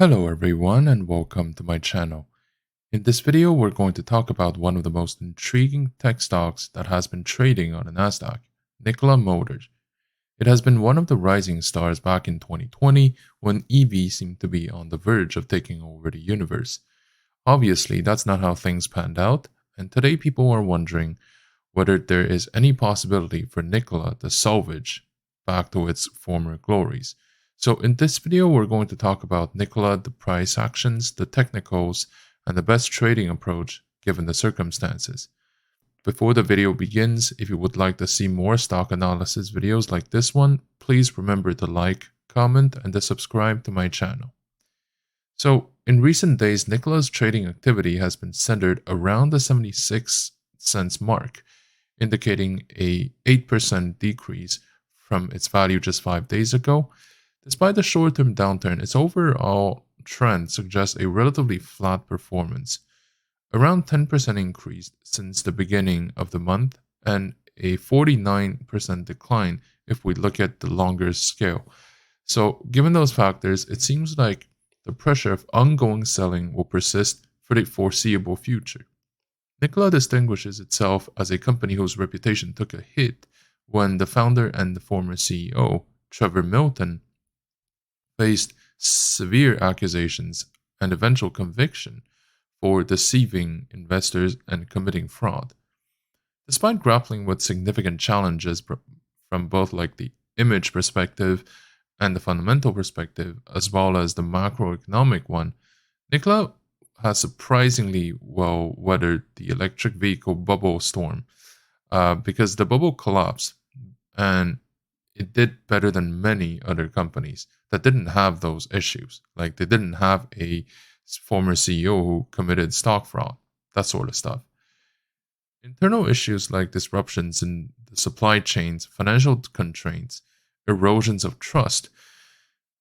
Hello everyone and welcome to my channel. In this video, we're going to talk about one of the most intriguing tech stocks that has been trading on the Nasdaq, Nikola Motors. It has been one of the rising stars back in 2020 when EV seemed to be on the verge of taking over the universe. Obviously, that's not how things panned out, and today people are wondering whether there is any possibility for Nikola to salvage back to its former glories. So in this video, we're going to talk about Nikola, the price actions, the technicals, and the best trading approach given the circumstances. Before the video begins, if you would like to see more stock analysis videos like this one, please remember to like, comment, and to subscribe to my channel. So in recent days, Nikola's trading activity has been centered around the 76 cents mark, indicating a 8% decrease from its value just 5 days ago. Despite the short-term downturn, its overall trend suggests a relatively flat performance, around 10% increase since the beginning of the month and a 49% decline if we look at the longer scale. So given those factors, it seems like the pressure of ongoing selling will persist for the foreseeable future. Nikola distinguishes itself as a company whose reputation took a hit when the founder and the former CEO, Trevor Milton, faced severe accusations and eventual conviction for deceiving investors and committing fraud. Despite grappling with significant challenges from both like the image perspective and the fundamental perspective, as well as the macroeconomic one, Nikola has surprisingly well weathered the electric vehicle bubble storm because the bubble collapsed and it did better than many other companies that didn't have those issues. Like they didn't have a former CEO who committed stock fraud, that sort of stuff. Internal issues like disruptions in the supply chains, financial constraints, erosions of trust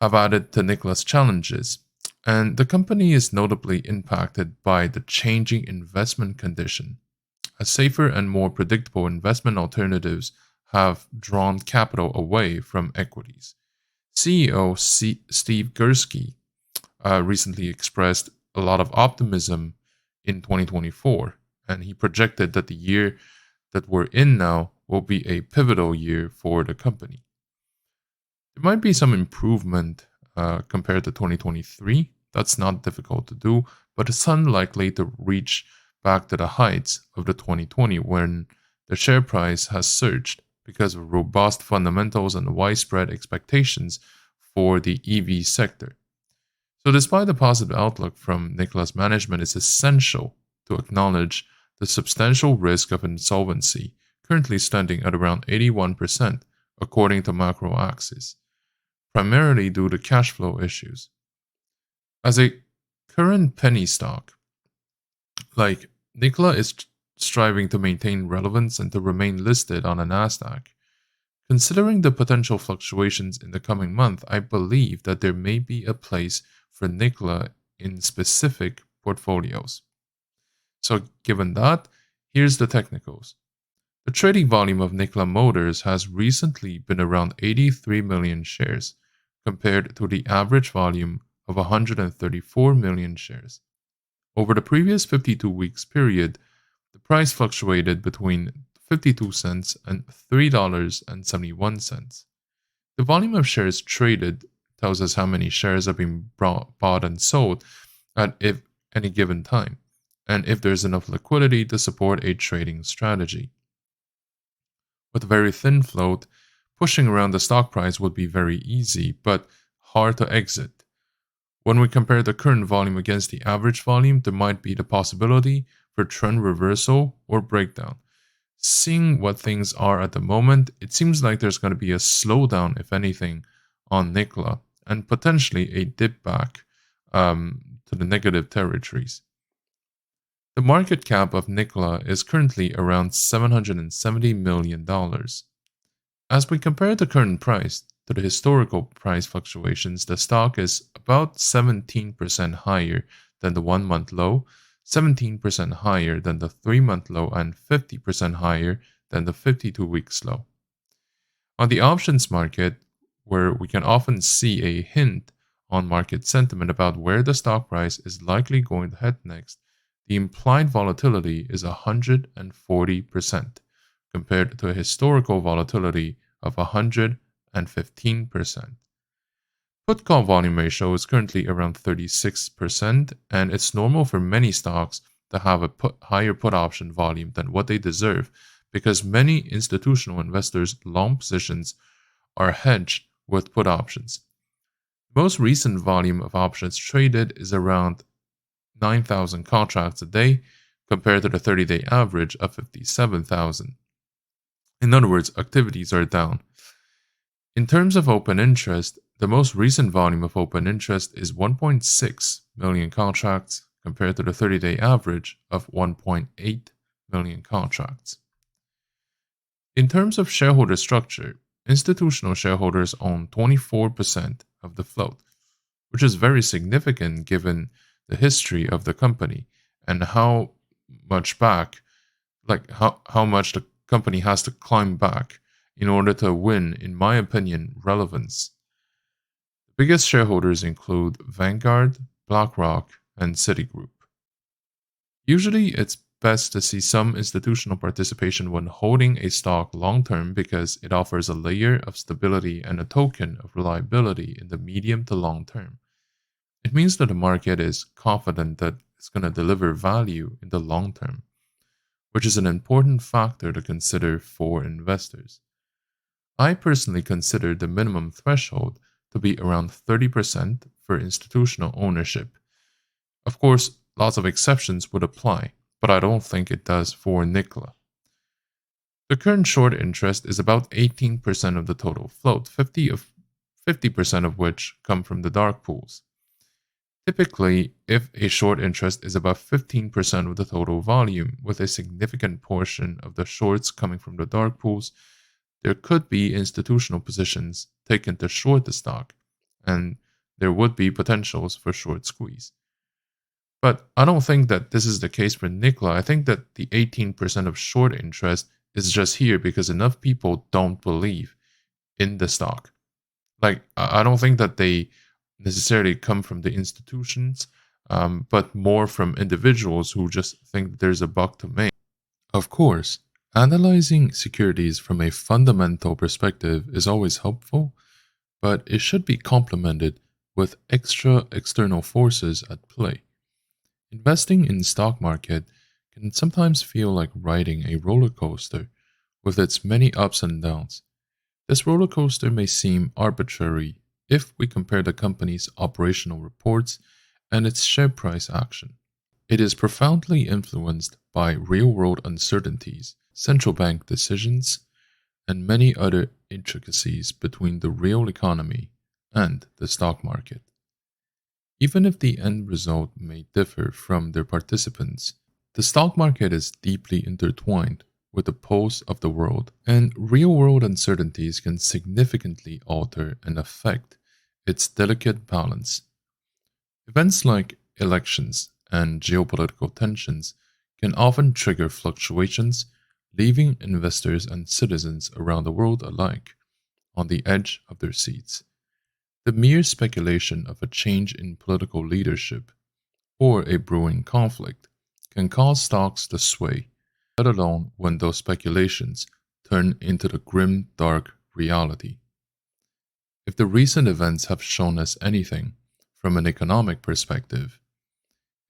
have added to Nikola's challenges, and the company is notably impacted by the changing investment condition. As safer and more predictable investment alternatives have drawn capital away from equities. CEO Steve Gursky recently expressed a lot of optimism in 2024, and he projected that the year that we're in now will be a pivotal year for the company. There might be some improvement compared to 2023. That's not difficult to do, but it's unlikely to reach back to the heights of the 2020 when the share price has surged because of robust fundamentals and widespread expectations for the EV sector. So despite the positive outlook from Nikola's management, it's essential to acknowledge the substantial risk of insolvency, currently standing at around 81% according to Macro Axis, primarily due to cash flow issues. As a current penny stock, like Nikola is striving to maintain relevance and to remain listed on a Nasdaq. Considering the potential fluctuations in the coming month, I believe that there may be a place for Nikola in specific portfolios. So given that, here's the technicals. The trading volume of Nikola Motors has recently been around 83 million shares, compared to the average volume of 134 million shares. Over the previous 52 weeks period, the price fluctuated between 52 cents and $3.71. The volume of shares traded tells us how many shares are being bought and sold at any given time, and if there's enough liquidity to support a trading strategy. With a very thin float, pushing around the stock price would be very easy, but hard to exit. When we compare the current volume against the average volume, there might be the possibility for trend reversal or breakdown. Seeing what things are at the moment, it seems like there's going to be a slowdown, if anything, on Nikola, and potentially a dip back to the negative territories. The market cap of Nikola is currently around $770 million. As we compare the current price to the historical price fluctuations, the stock is about 17% higher than the 1-month low, 17% higher than the 3-month low, and 50% higher than the 52 weeks low. On the options market, where we can often see a hint on market sentiment about where the stock price is likely going to head next, the implied volatility is 140% compared to a historical volatility of 115%. Put call volume ratio is currently around 36%, and it's normal for many stocks to have a higher put option volume than what they deserve because many institutional investors' long positions are hedged with put options. The most recent volume of options traded is around 9,000 contracts a day compared to the 30-day average of 57,000. In other words, activities are down. In terms of open interest, the most recent volume of open interest is 1.6 million contracts compared to the 30-day average of 1.8 million contracts. In terms of shareholder structure, institutional shareholders own 24% of the float, which is very significant given the history of the company and how much the company has to climb back in order to win, in my opinion, relevance. The biggest shareholders include Vanguard, BlackRock, and Citigroup. Usually, it's best to see some institutional participation when holding a stock long term because it offers a layer of stability and a token of reliability in the medium to long term. It means that the market is confident that it's going to deliver value in the long term, which is an important factor to consider for investors. I personally consider the minimum threshold to be around 30% for institutional ownership. Of course, lots of exceptions would apply, but I don't think it does for Nikola. The current short interest is about 18% of the total float, 50% of which come from the dark pools. Typically, if a short interest is about 15% of the total volume, with a significant portion of the shorts coming from the dark pools, there could be institutional positions taken to short the stock, and there would be potentials for short squeeze. But I don't think that this is the case for Nikola. I think that the 18% of short interest is just here because enough people don't believe in the stock. I don't think that they necessarily come from the institutions, but more from individuals who just think there's a buck to make. Of course, analyzing securities from a fundamental perspective is always helpful, but it should be complemented with extra external forces at play. Investing in stock market can sometimes feel like riding a roller coaster with its many ups and downs. This roller coaster may seem arbitrary if we compare the company's operational reports and its share price action. It is profoundly influenced by real-world uncertainties, central bank decisions, and many other intricacies between the real economy and the stock market. Even if the end result may differ from their participants, the stock market is deeply intertwined with the pulse of the world, and real-world uncertainties can significantly alter and affect its delicate balance. Events like elections and geopolitical tensions can often trigger fluctuations, leaving investors and citizens around the world alike on the edge of their seats. The mere speculation of a change in political leadership or a brewing conflict can cause stocks to sway, let alone when those speculations turn into the grim, dark reality. If the recent events have shown us anything from an economic perspective,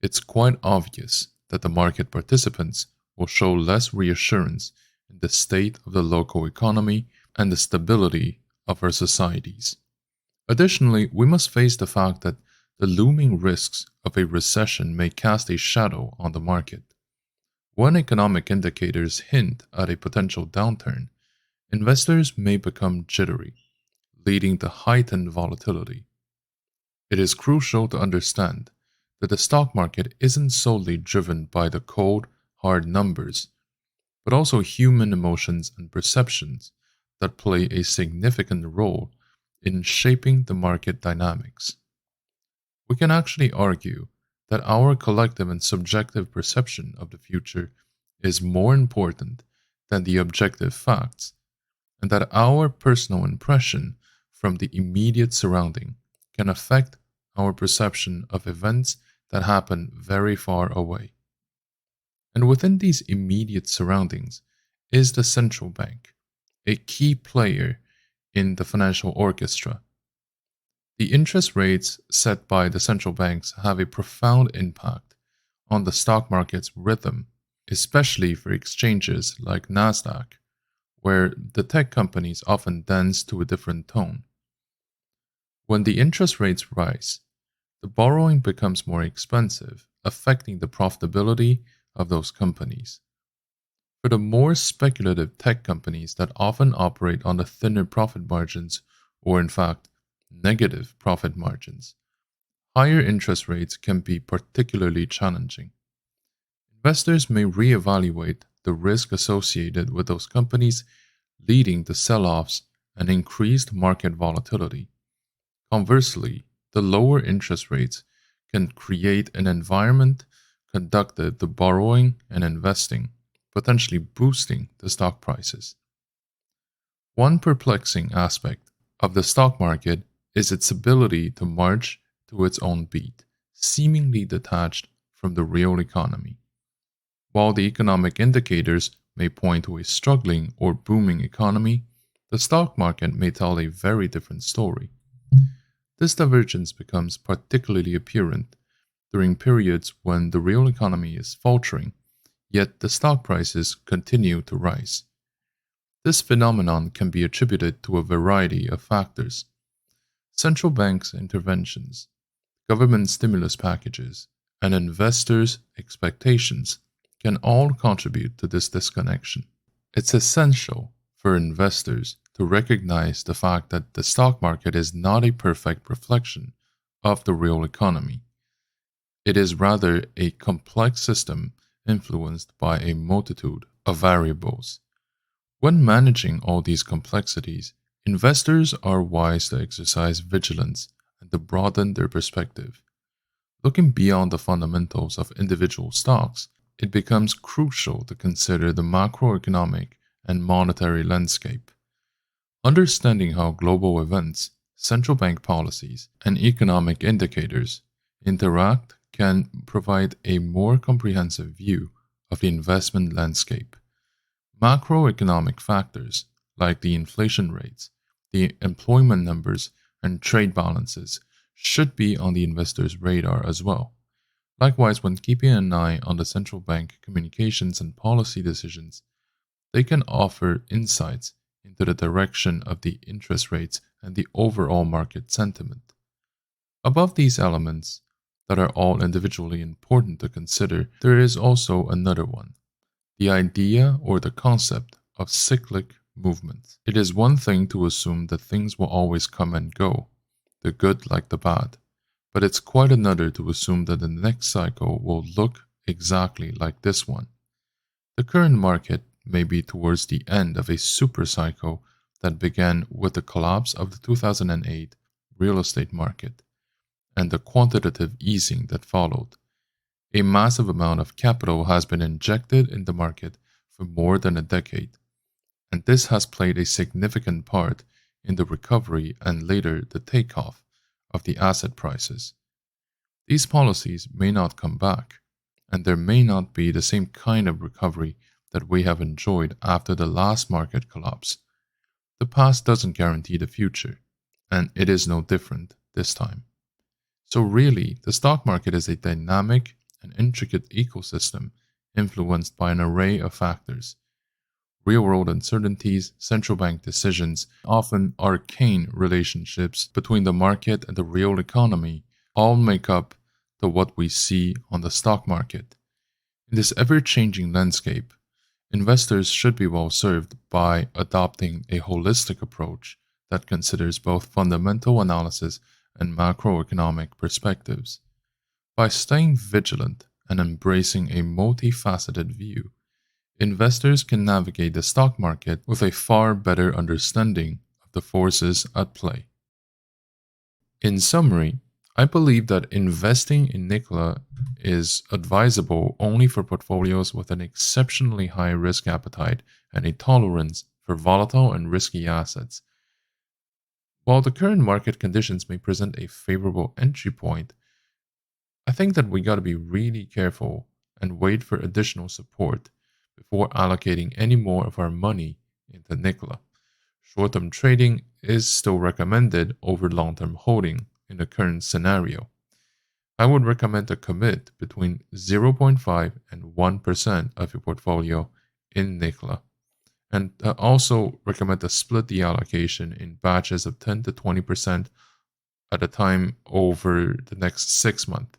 it's quite obvious that the market participants will show less reassurance in the state of the local economy and the stability of our societies. Additionally, we must face the fact that the looming risks of a recession may cast a shadow on the market. When economic indicators hint at a potential downturn, investors may become jittery, leading to heightened volatility. It is crucial to understand that the stock market isn't solely driven by the cold, hard numbers, but also human emotions and perceptions that play a significant role in shaping the market dynamics. We can actually argue that our collective and subjective perception of the future is more important than the objective facts, and that our personal impression from the immediate surrounding can affect our perception of events that happen very far away. And within these immediate surroundings is the central bank, a key player in the financial orchestra. The interest rates set by the central banks have a profound impact on the stock market's rhythm, especially for exchanges like Nasdaq, where the tech companies often dance to a different tone. When the interest rates rise, the borrowing becomes more expensive, affecting the profitability of those companies. For the more speculative tech companies that often operate on the thinner profit margins, or in fact, negative profit margins, higher interest rates can be particularly challenging. Investors may reevaluate the risk associated with those companies, leading to sell offs and increased market volatility. Conversely, the lower interest rates can create an environment conducive to borrowing and investing, potentially boosting the stock prices. One perplexing aspect of the stock market is its ability to march to its own beat, seemingly detached from the real economy. While the economic indicators may point to a struggling or booming economy, the stock market may tell a very different story. This divergence becomes particularly apparent during periods when the real economy is faltering, yet the stock prices continue to rise. This phenomenon can be attributed to a variety of factors. Central banks' interventions, government stimulus packages, and investors' expectations can all contribute to this disconnection. It's essential for investors to recognize the fact that the stock market is not a perfect reflection of the real economy. It is rather a complex system influenced by a multitude of variables. When managing all these complexities, investors are wise to exercise vigilance and to broaden their perspective. Looking beyond the fundamentals of individual stocks, it becomes crucial to consider the macroeconomic and monetary landscape. Understanding how global events, central bank policies, and economic indicators interact can provide a more comprehensive view of the investment landscape. Macroeconomic factors like the inflation rates, the employment numbers, and trade balances should be on the investor's radar as well. Likewise, when keeping an eye on the central bank communications and policy decisions, they can offer insights into the direction of the interest rates and the overall market sentiment. Above these elements, that are all individually important to consider, there is also another one: the idea or the concept of cyclic movement. It is one thing to assume that things will always come and go, the good like the bad, but it's quite another to assume that the next cycle will look exactly like this one. The current market may be towards the end of a super cycle that began with the collapse of the 2008 real estate market and the quantitative easing that followed. A massive amount of capital has been injected in the market for more than a decade, and this has played a significant part in the recovery and later the takeoff of the asset prices. These policies may not come back, and there may not be the same kind of recovery that we have enjoyed after the last market collapse. The past doesn't guarantee the future, and it is no different this time. So really, the stock market is a dynamic and intricate ecosystem influenced by an array of factors. Real-world uncertainties, central bank decisions, often arcane relationships between the market and the real economy all make up to what we see on the stock market. In this ever-changing landscape, investors should be well served by adopting a holistic approach that considers both fundamental analysis and macroeconomic perspectives. By staying vigilant and embracing a multifaceted view, investors can navigate the stock market with a far better understanding of the forces at play. In summary, I believe that investing in Nikola is advisable only for portfolios with an exceptionally high risk appetite and a tolerance for volatile and risky assets. While the current market conditions may present a favorable entry point, I think that we got to be really careful and wait for additional support before allocating any more of our money into Nikola. Short term trading is still recommended over long term holding in the current scenario. I would recommend a commit between 0.5 and 1% of your portfolio in Nikola. And also recommend to split the allocation in batches of 10 to 20% at a time over the next 6 months.